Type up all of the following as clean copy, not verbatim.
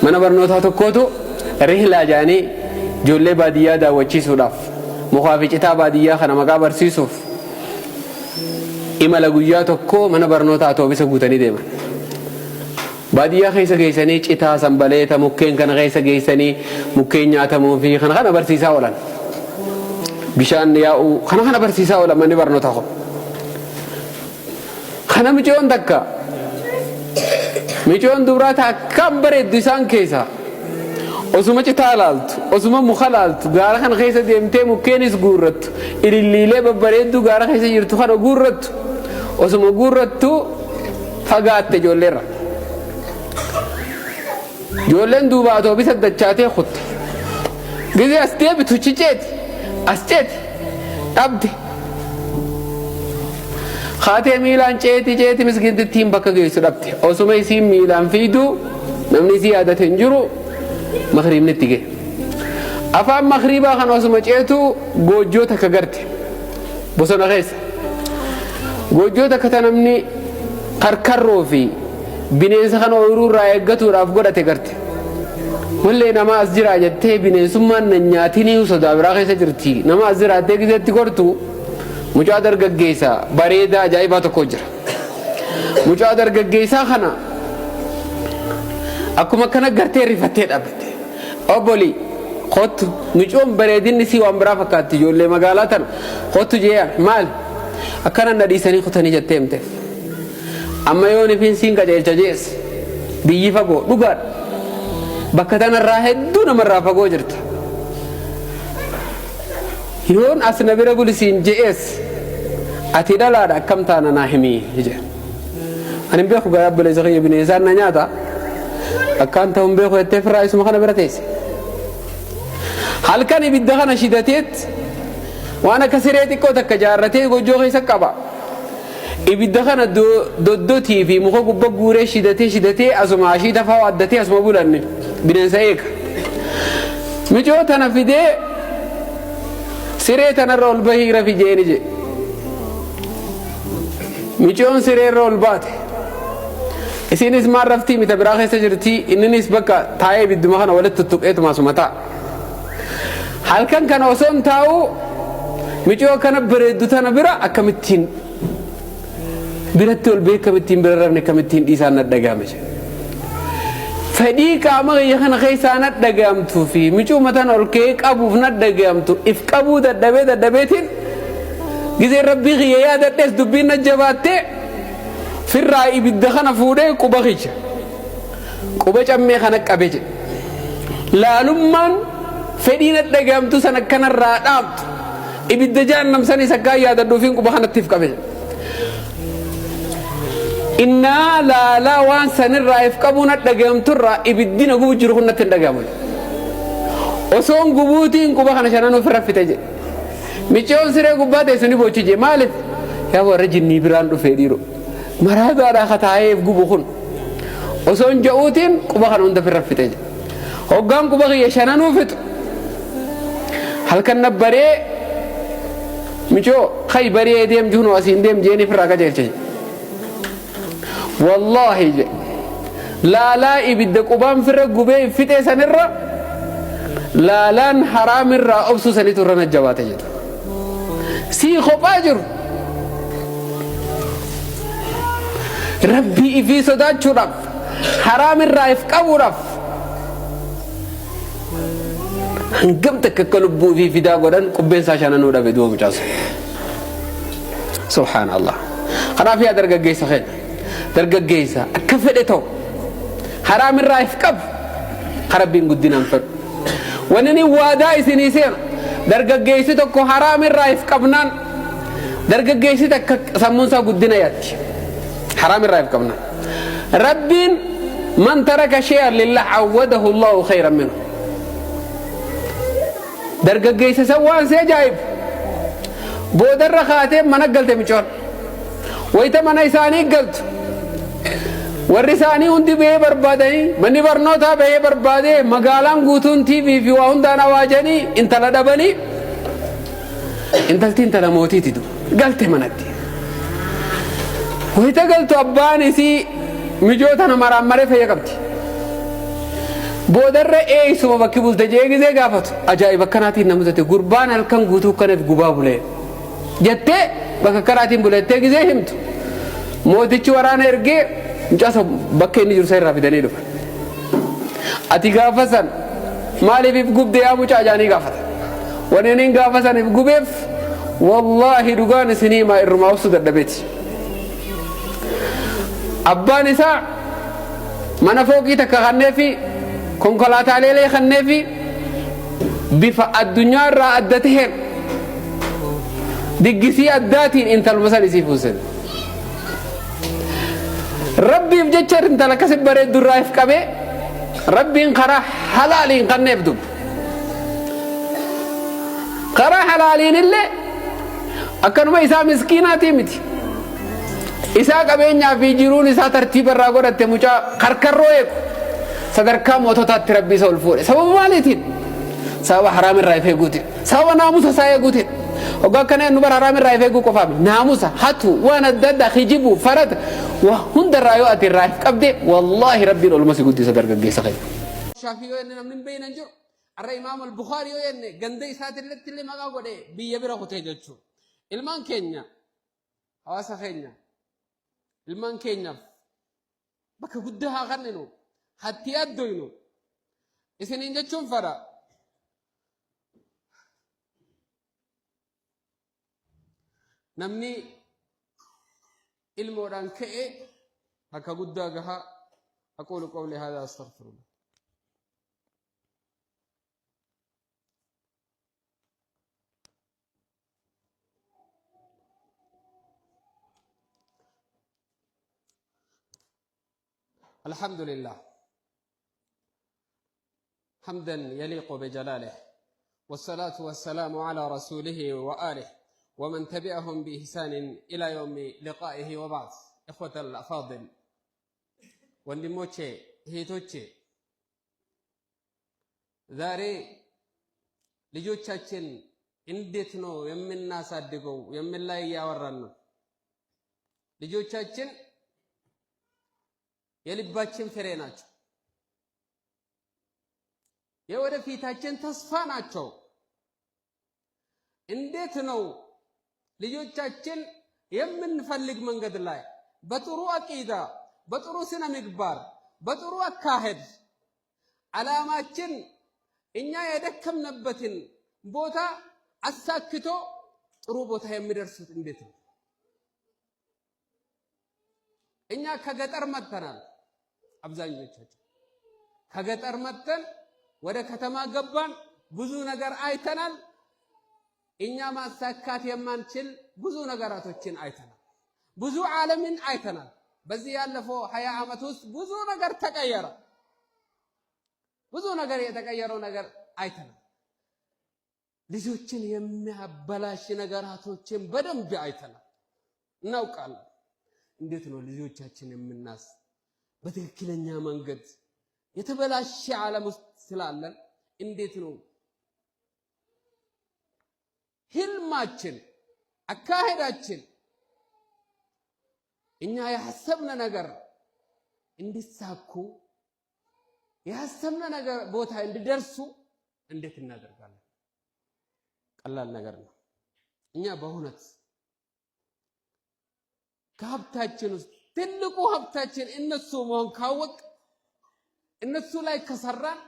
mana barnootaa tokkootu rihlaa jaanii ijoollee baadiyyaa daawwachiisuudhaaf mukaa fi citaa baadiyyaa kana maqaa barsiisuuf imala guyyaa tokko mana barnootaa atoobisa guutanii deeman. baadiyyaa keessa geessanii citaa sanbaleeta mukkeen kana keessa geessanii mukkeen nyaatamuu fi kana barsiisaa oolan. bishaan yaa'u kana barsiisaa oolan manni barnootaa kun. kana micoon takka micoon duraa akkam bareeddu isaan keessa osuma citaa laaltu osuma muka laaltu gaara kana keessa deemtee mukkeenis guurrattu ililliilee babbareeddu gaara keessa jirtu kana guurrattu osuma guurrattu fagaatte ijoolleerra. ijoolleen duuba atoobisa dachaatee kutte gizee as deebitu ciceeti as ceeti dhabde khaatee miilaan ceeti misgintittiin bakka geessu dhabde osuma isiin miilaan fiidu namni isii yaadate hin jiru maghriibnitti ga'e. afaan maghriibaa kan osuma ceetu goojjoo takka garte bosona keessa goojjoo takka ta namni karkarroo fi bineensa kana ooyiruurraa eeggatuudhaaf godhate garte. wallee nama as jira jettee bineensummaan nan nyaatinii sodaa biraa keessa jirti nama as jiraattee gizeetti gortu mucaa dargaggeessaa bareedaa ajaa'ibaa tokko jira. mucaa dargaggeessaa kana akkuma kana gartee rifattee dhaabatte obbolii kottu micoon bareedinni si waan biraa fakkaatti ijoollee magaalaa tana kottu jeeyan maal akkana nadhiisanii kutanii jettee himteef amma yoo nifiin siin qajeelcha jees biyyi fagoo dhugaadha bakka tanarraa hedduu namarraa fagoo jirta yoon as na bira bulisiin jees ati dhalaadha akkam taana naa himii jedhe ani hin beeku garaa obboleessa kiyya bineensaan na nyaata akkaan ta'uun beeku jettee firraa isuma kana bira teesse halkan ibidda kana shidateet waan akka siree xiqqoo takka jaarratee gojjoo keessa qaba ibidda kana doddotii fi muka gubba guuree shidatee asuma ashii tafaa waaddatee asuma bulanne bineensa eega micoo tana fidee siree tanarra ol bahii rafi jeeni je micoon sireerra ol baate isinis maan raftii mita biraa keessa jirti inninis bakka taa'ee ibidduma kana walitti tuttuqeetuma asuma ta'a halkan kana osoon taa'u micoo kana bareeddu tana bira akkamittiin biratti ol bee akkamittiin bira rafne akkamittiin dhiisaan nadhagaame fedhii qaama kiyya kana keessaa nadhagaamtuu fi micuu matan ol kee qabuuf nadhagaamtu if qabuu dadhabeetiin gizee rabbii kiyya yaadadhees dubbiin najjabaattee firraa ibidda kana fuudhee quba kiyya quba cammee kana qabe jedhe laalummaan fedhii nadhagaamtu san akkanarraa dhaabtu ibidda jahannamsanis akkaan yaadadhuufiin quba kanattiif qabe jedhe innaa laalaa waan sanirraa if qabuun nadhagaamturraa ibiddina gubu jiru kun natti hin dhagaamu osoon gubuutiin quba kana shananuu firra fite jedhe micoon siree gubbaa teessu ni bochi jedhe maaliif yaa warra jinnii biraan dhufee dhiiru maraabaadhaa kataayeef gubu kun osoon ja'uutiin quba kana hunda firra fite jedhe hoggaan quba kiyya shananuu fixu halkan nabbaree micoo kay baree deem juunoo asiin deem jeeni firraa qajeelcha jedhe wallahi je laalaa ibidda qubaan firra gubee fixee sanirra laalaan haraamirraa obsu sanitu irra najjabaate jedha sii kophaa jiru rabbii ifii sodaachuudhaaf haraamirraa if qabuudhaaf hangam takka akka lubbuu ifii fidaa godhan qubbeensaa shananuu dhabe du'a mucaasu subhaanallah kanaaf yaa dargaggeessa keenya dargaggeessa akka fedhe ta'u haraamirraa if qabu rabbiin guddinaan fedhu wanni waadaa isinii seenu dargaggeessi tokko haraamirraa if qabnaan dargaggeessi takka sammuunsaa guddina yaatti haraamirraa if qabnaan rabbiin man taraka shay'an lillah awwadahu Allahu khayran minhu dargaggeessa san waan see ajaa'ibu boodarra kaatee mana galte micoon wayita mana isaanii galtu warri isaanii hundi bahee barbaadanii manni barnootaa bahee barbaadee magaalaan guutuun TV fi waa hundaan awaajanii intala dhabanii intalti intala mootiiti galte manatti wayita galtu abbaan isii mijoota nama raammaree fayya qabdi بودر سوما بكيبوس دجاجي زي قافت أجاي بكناتي نمزتي قربان الكن قوتو كنت قبابله جت بكراتي بولتة زي همت موتي ورانا إرجع جالس بكيني جرسي رافي دنيلو أتي قافسن مالي بيبقوب ديا بوجا جاني قافت ونين قافسن بيبقوبف والله دوغان سنيما إرماوس دردبت أباني سا mana fooqii takka kannee fi konkolaataalee kannee fi bifa addunyaa irraa adda taheen diggisii addaatiin intaluma san isii fuusen rabbiif jecha intala akkasi bareeddu irraa if qabee rabbiin karaa halaaliin kanneef dub karaa halaaliin illee akkanuma isaa miskiinaatii miti isaa qabeenyaa fi jiruun isaa tartiiba irraa godhatte mucaa karkarroo eegu sadarkaa moototaatti rabbii isa ol fuudhe sababa maaliitiin sababa haraam irraa if eeguutiin sababa naamusa isaa eeguutiin hoggaa akkana nu bara haraam irraa if eeguu qofaami naamusa hatu waan adda addaa hijibu farata waa hunda irraa yoo ati irraa if qabde wallaahi rabbiin olma si guddisa dargaggeessa kee shaafii yoo enne namni beeynan jiru arra imaam al-Bukhari yoo enne ganda isaatiirratti illee maqaa godhe biyya bira kutee jechuudha ilmaan keenya hawaasa keenya ilmaan keenyaaf bakka guddaa haa kenninu hatti addoynu isiniin jechuun fadha namni ilmoodhaan ka'e bakka guddaa gahaa aqulu qawli hada astaghfirullah الحمد لله حمدا يليق بجلاله والصلاة والسلام على رسوله وآله ومن تبعهم بإحسان إلى يوم لقائه وبعد إخوة الأفاضل وندموتشي هيتوتشي ذاري لجوتشاتشن اندتنو يمن ناس أدقو يمن لا يورنو لجوتشاتشن የልባችን ፍሬ ናቸው የወደፊታችን ተስፋ ናቸው እንዴት ነው ልጆቻችን የምንፈልግ መንገድ ላይ በጥሩ አቂዳ በጥሩ ስነ ምግባር በጥሩ አካሄድ አላማችን እኛ የደከምንበትን ቦታ አሳክቶ ጥሩ ቦታ የሚደርሱት እንዴት ነው እኛ ከገጠር መጥተናል አብዛኞቻችን ከገጠር መጥተን ወደ ከተማ ገባን ብዙ ነገር አይተናል እኛ ማሳካት የማንችል ብዙ ነገራቶችን አይተናል ብዙ ዓለምን አይተናል በዚህ ያለፈው 20 ዓመት ውስጥ ብዙ ነገር ተቀየረ ብዙ ነገር የተቀየረው ነገር አይተናል ልጆችን የሚያበላሽ ነገራቶችን በደንብ አይተናል እናውቃለን እንዴት ነው ልጆቻችን የምናስ በትክክለኛ መንገድ የተበላሸ ዓለም ውስጥ ስላለን እንዴት ነው ህልማችን አካሄዳችን እኛ ያሰብነ ነገር እንዲሳኩ ያሰብነ ነገር ቦታ እንዲደርሱ እንዴት እናደርጋለን ቀላል ነገር ነው እኛ በእውነት ከሀብታችን ውስጥ ትልቁ ሀብታችን እነሱ መሆን ካወቅ እነሱ ላይ ከሰራን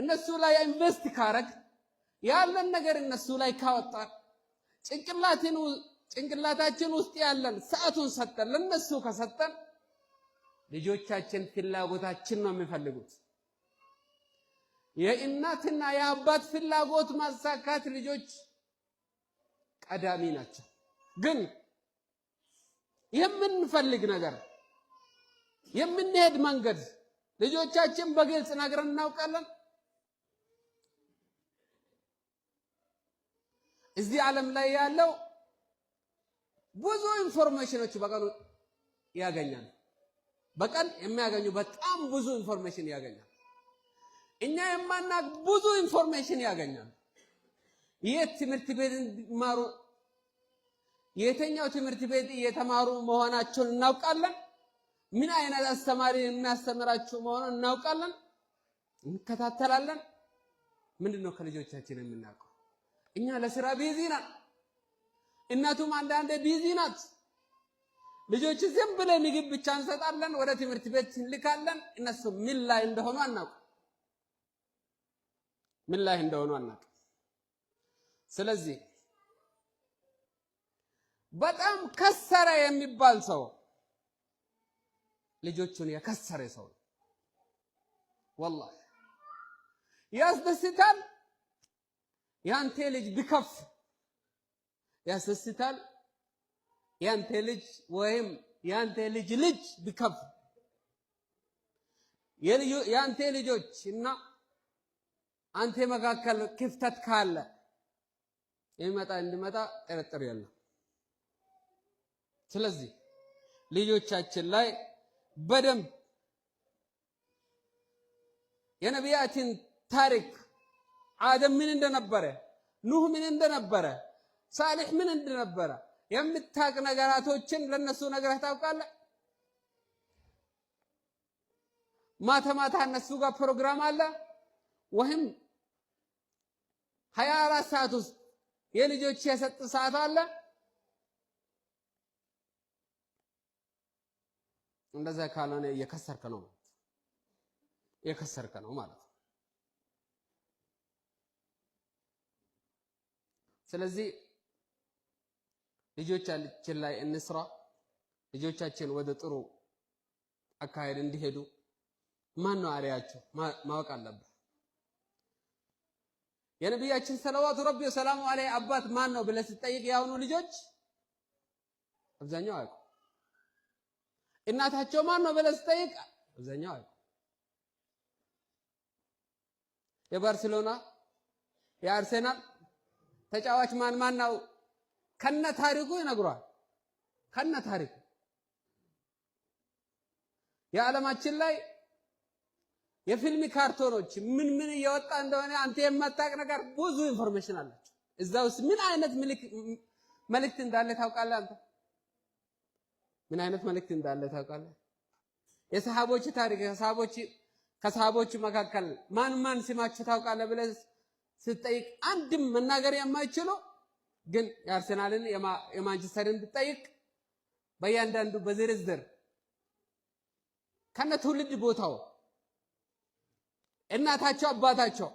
እነሱ ላይ ኢንቨስት ካረግ ያለን ነገር እነሱ ላይ ካወጣን ጭንቅላታችን ውስጥ ያለን ሰዓቱን ሰጠን ለነሱ ከሰጠን ልጆቻችን ፍላጎታችን ነው የሚፈልጉት የእናትና የአባት ፍላጎት ማሳካት ልጆች ቀዳሚ ናቸው ግን የምንፈልግ ነገር የምንሄድ መንገድ ልጆቻችን በግልጽ ነግረን እናውቃለን እዚህ ዓለም ላይ ያለው ብዙ ኢንፎርሜሽኖች በቀን ያገኛል በቀን የሚያገኙ በጣም ብዙ ኢንፎርሜሽን ያገኛል እኛ የማናቅ ብዙ ኢንፎርሜሽን ያገኛል የት ትምህርት ቤት ማሩ የተኛው ትምህርት ቤት እየተማሩ መሆናቸውን እናውቃለን ምን አይነት አስተማሪ የሚያስተምራቸው መሆኑን እናውቃለን እንከታተላለን። ምንድነው ከልጆቻችን የምናውቀው? እኛ ለስራ ቢዚ ነን፣ እናቱም አንዳንዴ ቢዚ ናት። ልጆች ዝም ብለ ምግብ ብቻ እንሰጣለን፣ ወደ ትምህርት ቤት እንልካለን። እነሱ ምን ላይ እንደሆኑ አናውቅም፣ ምን ላይ እንደሆኑ አናውቅም። ስለዚህ በጣም ከሰረ የሚባል ሰው ልጆቹን የከሰረ ሰው ወላሂ ያስደስታል። ያንተ ልጅ ቢከፍ ያስደስታል። ያንተ ልጅ ወይም ያንተ ልጅ ቢከፍ ያንተ ልጆች እና አንተ መካከል ክፍተት ካለ እንዲመጣ ጥርጥር የለም። ስለዚህ ልጆቻችን ላይ በደንብ የነቢያትን ታሪክ አደም ምን እንደነበረ፣ ኑህ ምን እንደነበረ፣ ሳሊህ ምን እንደነበረ የምታውቅ ነገራቶችን ለነሱ ነግረህ ታውቃለህ? ማታ እነሱ ጋር ፕሮግራም አለ ወይም 24 ሰዓት ውስጥ የልጆች የሰጥ ሰዓት አለ? እንደዛ ካልሆነ እየከሰርከ ነው ማለት ነው። ስለዚህ ልጆቻችን ላይ እንስራ። ልጆቻችን ወደ ጥሩ አካሄድ እንዲሄዱ ማን ነው አሪያቸው ማወቅ አለበት። የነቢያችን ሰለዋቱ ረቢ ወሰላሙ ዐለይሂ አባት ማን ነው ብለህ ስትጠይቅ ያሁኑ ልጆች አብዛኛው አያውቁም። እናታቸው ማን ነው ብለህ ስትጠይቅ አብዛኛው አያውቁም። የባርሴሎና የአርሴናል ተጫዋች ማን ነው ከነ ታሪኩ ይነግሯል። ከነ ታሪኩ የዓለማችን ላይ የፊልም ካርቶኖች ምን እየወጣ እንደሆነ አንተ የማታውቅ ነገር ብዙ ኢንፎርሜሽን አላቸው። እዛ ውስጥ ምን አይነት መልእክት እንዳለ ታውቃለህ? አንተ ምን አይነት መልእክት እንዳለ ታውቃለህ? የሰሃቦች ታሪክ ከሰሃቦች መካከል ማን ስማቸው ታውቃለህ ብለህ ስትጠይቅ አንድም መናገር የማይችለው ግን የአርሰናልን የማንቸስተርን ብትጠይቅ በእያንዳንዱ በዝርዝር ከነ ትውልድ ቦታው እናታቸው አባታቸው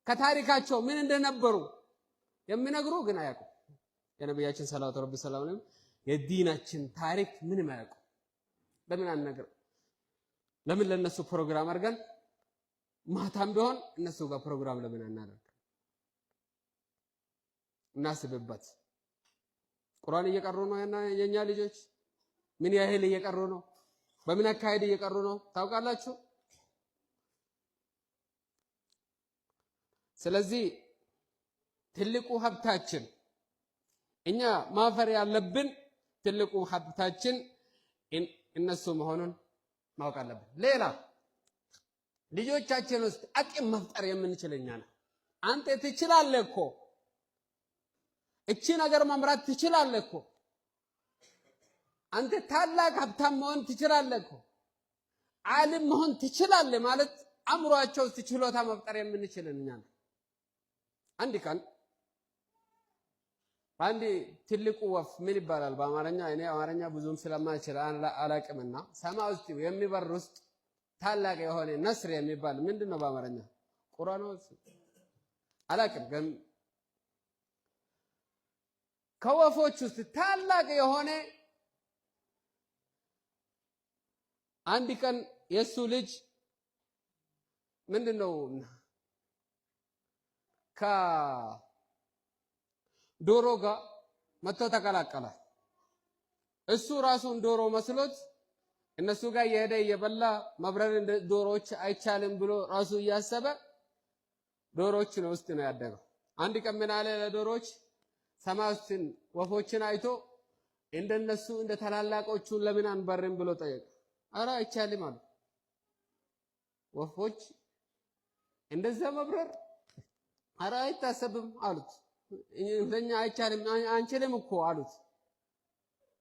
ከታሪካቸው ምን እንደነበሩ የሚነግሩ ግን አያውቁም። የነቢያችን ሰለላሁ ዐለይሂ ወሰለም የዲናችን ታሪክ ምንም አያውቁም። ለምን አንነግርም? ለምን ለነሱ ፕሮግራም አድርገን ማታም ቢሆን እነሱ ጋር ፕሮግራም ለምን አናደርግ? እናስብበት። ቁርአን እየቀሩ ነው የኛ ልጆች? ምን ያህል እየቀሩ ነው? በምን አካሄድ እየቀሩ ነው ታውቃላችሁ? ስለዚህ ትልቁ ሀብታችን እኛ ማፈር ያለብን ትልቁ ሀብታችን እነሱ መሆኑን ማወቅ አለብን። ሌላ ልጆቻችን ውስጥ አቅም መፍጠር የምንችል እኛ ነን። አንተ ትችላለህ እኮ እቺ ነገር መምራት ትችላለህ እኮ አንተ ታላቅ ሀብታም መሆን ትችላለህ እኮ ዓለም መሆን ትችላለህ ማለት አእምሯቸው ውስጥ ችሎታ መፍጠር የምንችል እኛ ነን። አንድ ቀን አንድ ትልቁ ወፍ ምን ይባላል በአማርኛ? እኔ አማርኛ ብዙም ስለማልችል አላቅምና ሰማይ ውስጥ የሚበር ውስጥ ታላቅ የሆነ ነስር የሚባል ምንድነው በአማርኛ? ቁራን ነው አላቅም። ግን ከወፎች ውስጥ ታላቅ የሆነ አንድ ቀን የሱ ልጅ ምንድነው ከዶሮ ጋር መጥቶ ተቀላቀለ። እሱ ራሱን ዶሮ መስሎት እነሱ ጋር እየሄደ እየበላ መብረር እንደ ዶሮዎች አይቻልም ብሎ ራሱ እያሰበ ዶሮዎች ነው ውስጥ ነው ያደገው። አንድ ቀን ምን አለ ለዶሮዎች ሰማይ ውስጥ ወፎችን አይቶ እንደነሱ እንደ ታላላቆቹ ለምን አንበርም ብሎ ጠየቀ። አረ አይቻልም አሉ ወፎች። እንደዛ መብረር አረ አይታሰብም አሉት። ለኛ አይቻልም አንችልም እኮ አሉት።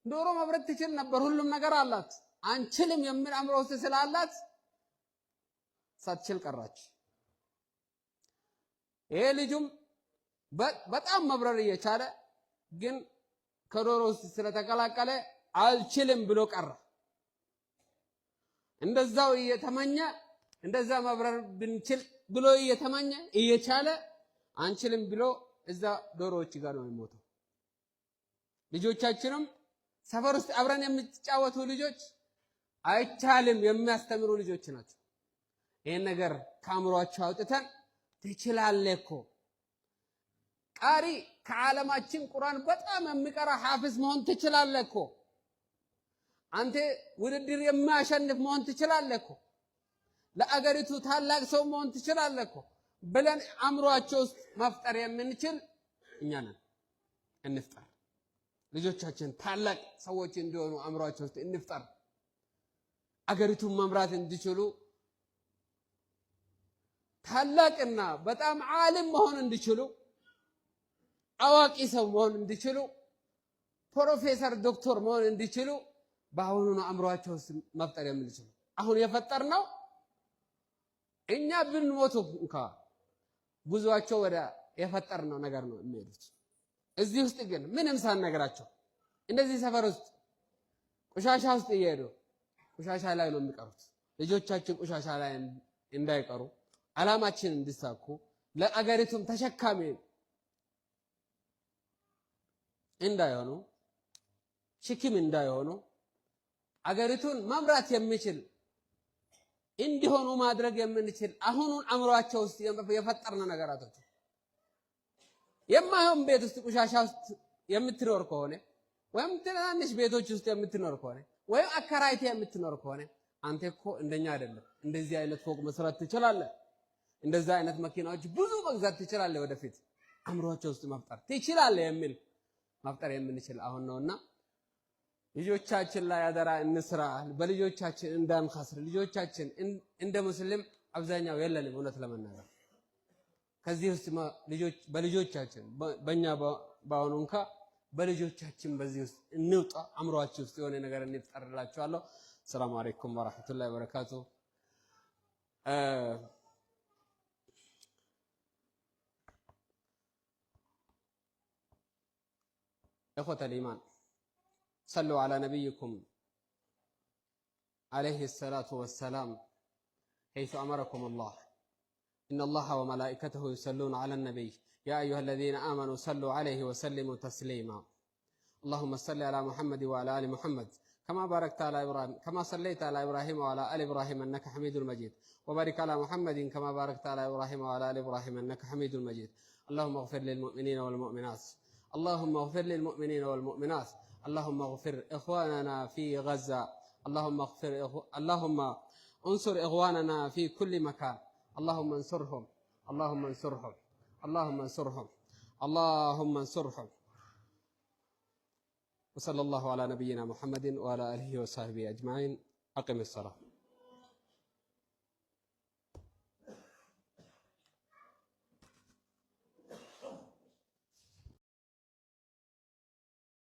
ዶሮ መብረር ትችል ነበር፣ ሁሉም ነገር አላት። አንችልም የሚል አእምሮ ውስጥ ስላላት ሳትችል ቀራች። ይሄ ልጁም በጣም መብረር እየቻለ ግን ከዶሮ ውስጥ ስለተቀላቀለ አልችልም ብሎ ቀረ። እንደዛው እየተመኘ እንደዛ መብረር ብንችል ብሎ እየተመኘ እየቻለ አንችልም ብሎ እዛ ዶሮዎች ጋር ነው የሚሞተው። ልጆቻችንም ሰፈር ውስጥ አብረን የምትጫወቱ ልጆች አይቻልም የሚያስተምሩ ልጆች ናቸው። ይሄን ነገር ካምሯቸው አውጥተን ትችላለህ እኮ ቃሪ ከዓለማችን ቁርአን በጣም የሚቀራ ሐፊዝ መሆን ትችላለህ እኮ አንተ ውድድር የሚያሸንፍ መሆን ትችላለህ እኮ ለአገሪቱ ታላቅ ሰው መሆን ትችላለህ እኮ ብለን አምሯቸው ውስጥ መፍጠር የምንችል እኛ ነን። እንፍጠር። ልጆቻችን ታላቅ ሰዎች እንዲሆኑ አምሯቸው ውስጥ እንፍጠር። አገሪቱን መምራት እንዲችሉ ታላቅና በጣም ዓለም መሆን እንዲችሉ አዋቂ ሰው መሆን እንዲችሉ ፕሮፌሰር ዶክተር መሆን እንዲችሉ በአሁኑ ነው አምሯቸው ውስጥ መፍጠር የምንችል። አሁን የፈጠርነው እኛ ብንሞቱ እንኳን ጉዟቸው ወደ የፈጠርነው ነገር ነው የሚሄዱት። እዚህ ውስጥ ግን ምንም ሳንነግራቸው እንደዚህ ሰፈር ውስጥ ቆሻሻ ውስጥ እየሄዱ ቆሻሻ ላይ ነው የሚቀሩት። ልጆቻችን ቆሻሻ ላይ እንዳይቀሩ ዓላማችን እንዲሳኩ ለአገሪቱም ተሸካሚ እንዳይሆኑ ሽክም እንዳይሆኑ አገሪቱን መምራት የሚችል እንዲሆኑ ማድረግ የምንችል አሁኑን አምሯቸው ውስጥ የፈጠርነው ነገራቶች የማይሆን ቤት ውስጥ ቆሻሻ ውስጥ የምትኖር ከሆነ ወይም ትናንሽ ቤቶች ውስጥ የምትኖር ከሆነ ወይም አከራይተ የምትኖር ከሆነ አንተ እኮ እንደኛ አይደለም እንደዚህ አይነት ፎቅ መስራት ትችላለህ፣ እንደዛ አይነት መኪናዎች ብዙ መግዛት ትችላለህ፣ ወደፊት አምሯቸው ውስጥ መፍጠር ትችላለህ የሚል መፍጠር የምንችል አሁን ነውና ልጆቻችን ላይ አደራ እንስራ። በልጆቻችን እንዳንخسر። ልጆቻችን እንደ ሙስሊም አብዛኛው የለንም እውነት ለመናገር ከዚህ ውስጥ በልጆቻችን በእኛ ባሆኑ እንኳ በልጆቻችን በዚህ ውስጥ እንውጣ። አምሯችን ውስጥ የሆነ ነገር እንፍጠርላችኋለሁ። ሰላም አለይኩም ወራህመቱላሂ ወበረካቱ። إخوة الإيمان صلوا على نبيكم عليه الصلاة والسلام حيث أمركم الله إن الله وملائكته يصلون على النبي يا أيها الذين آمنوا صلوا عليه وسلموا تسليما اللهم صل على محمد وعلى آل محمد كما باركت على إبراهيم كما صليت على إبراهيم وعلى آل إبراهيم إنك حميد مجيد وبارك على محمد كما باركت على إبراهيم وعلى آل إبراهيم إنك حميد مجيد اللهم اغفر للمؤمنين والمؤمنات اللهم اغفر للمؤمنين والمؤمنات اللهم اغفر إخواننا في غزة اللهم انصر إخواننا في كل مكان اللهم انصرهم اللهم انصرهم اللهم انصرهم اللهم انصرهم وصلى الله على نبينا محمد وعلى آله وصحبه أجمعين. أقم الصلاة.